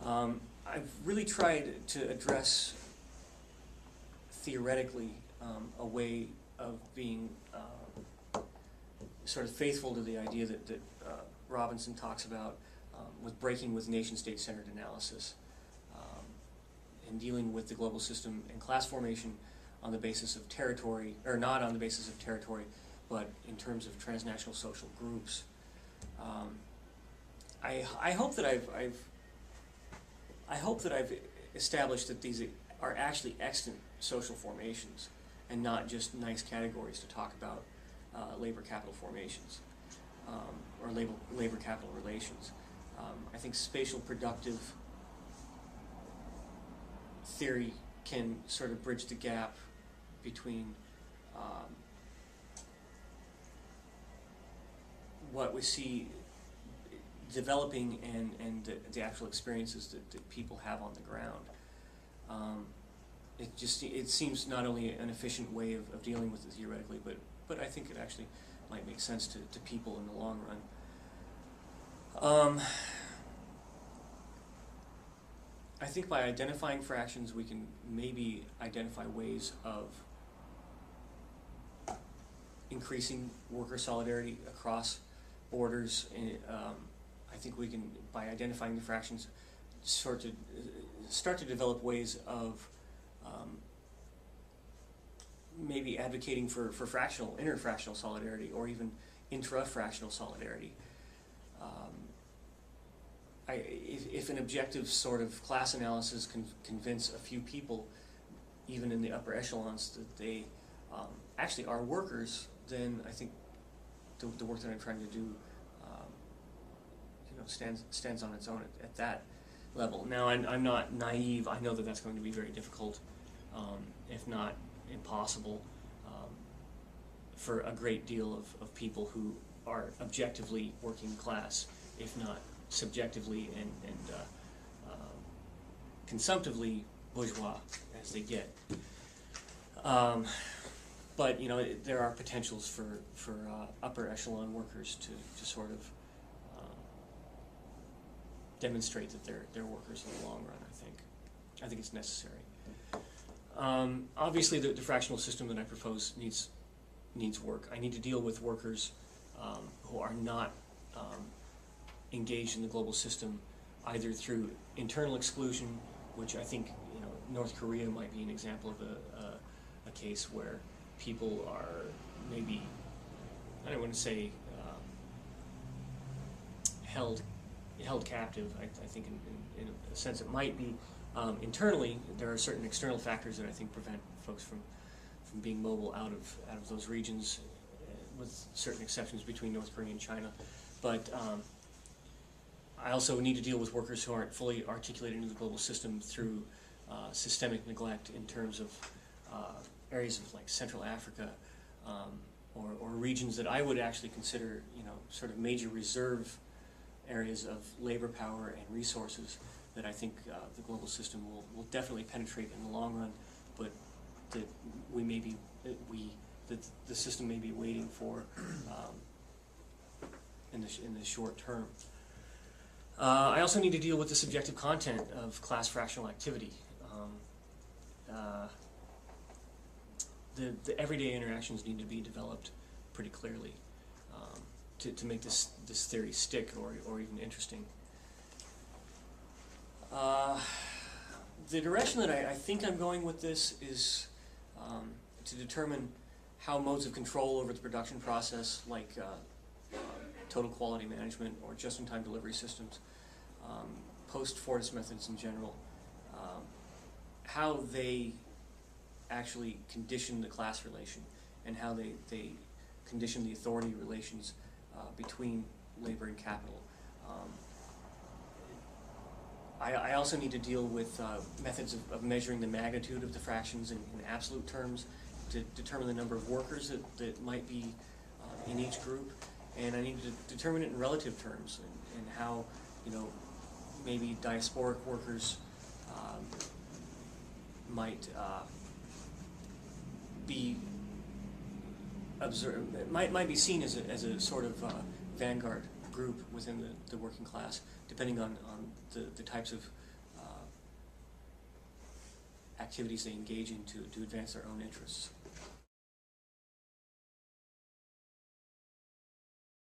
I've really tried to address theoretically a way of being sort of faithful to the idea that Robinson talks about with breaking with nation-state centered analysis and dealing with the global system and class formation on the basis of territory, or not on the basis of territory, but in terms of transnational social groups. I hope that I've established that these are actually extant social formations and not just nice categories to talk about labor capital formations or labor capital relations. I think spatial productive theory can sort of bridge the gap between what we see developing and the actual experiences that people have on the ground. It seems not only an efficient way of dealing with it theoretically, but I think it actually might make sense to people in the long run. I think by identifying fractions we can maybe identify ways of increasing worker solidarity across borders. I think we can, by identifying the fractions, start to develop ways of maybe advocating for fractional, interfractional solidarity, or even intra-fractional solidarity. If an objective sort of class analysis can convince a few people, even in the upper echelons, that they actually are workers, then I think the work that I'm trying to do stands on its own at that level. Now, I'm not naive. I know that that's going to be very difficult, if not impossible, for a great deal of people who are objectively working class, if not subjectively and consumptively bourgeois as they get. But there are potentials for upper echelon workers to sort of demonstrate that they're workers in the long run. I think it's necessary. Obviously, the fractional system that I propose needs work. I need to deal with workers who are not engaged in the global system, either through internal exclusion, which I think North Korea might be an example of a case where people are maybe, I don't want to say held captive. I think in a sense it might be. Internally, there are certain external factors that I think prevent folks from being mobile out of those regions, with certain exceptions between North Korea and China. But I also need to deal with workers who aren't fully articulated into the global system through systemic neglect in terms of areas of like Central Africa, or regions that I would actually consider sort of major reserve areas of labor power and resources that I think the global system will definitely penetrate in the long run, but that the system may be waiting for in the short term. I also need to deal with the subjective content of class fractional activity. The everyday interactions need to be developed pretty clearly to make this theory stick or even interesting. The direction that I think I'm going with this is to determine how modes of control over the production process, like total quality management or just-in-time delivery systems, post-Fordist methods in general, how they actually condition the class relation and how they condition the authority relations between labor and capital. I also need to deal with methods of measuring the magnitude of the fractions in absolute terms to determine the number of workers that might be in each group, and I need to determine it in relative terms and how maybe diasporic workers might be observed, might be seen as a sort of vanguard group within the working class, depending on the types of activities they engage in to advance their own interests.